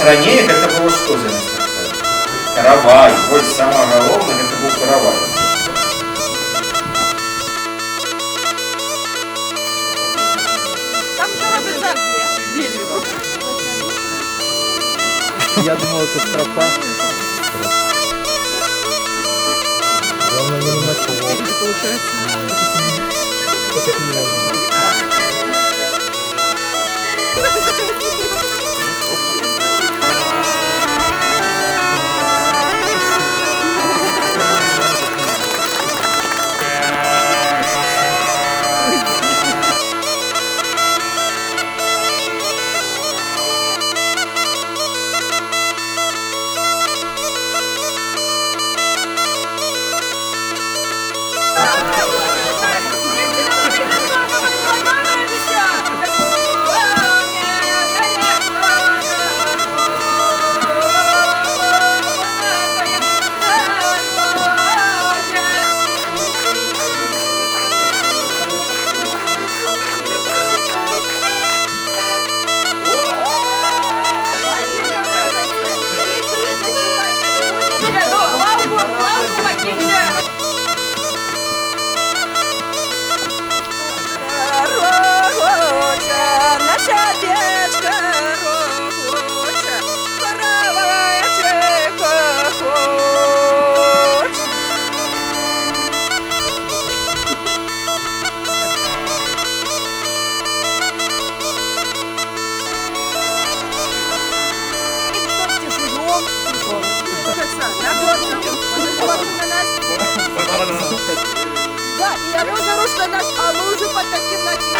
ранее гэта было што за место? Каравай. Вось самае галоўнае, гэта быў каравай. Там що робиться? Я думал, это стропа. Главное, не начал. Да, и оно уже рушло нас, а мы уже под таким началом.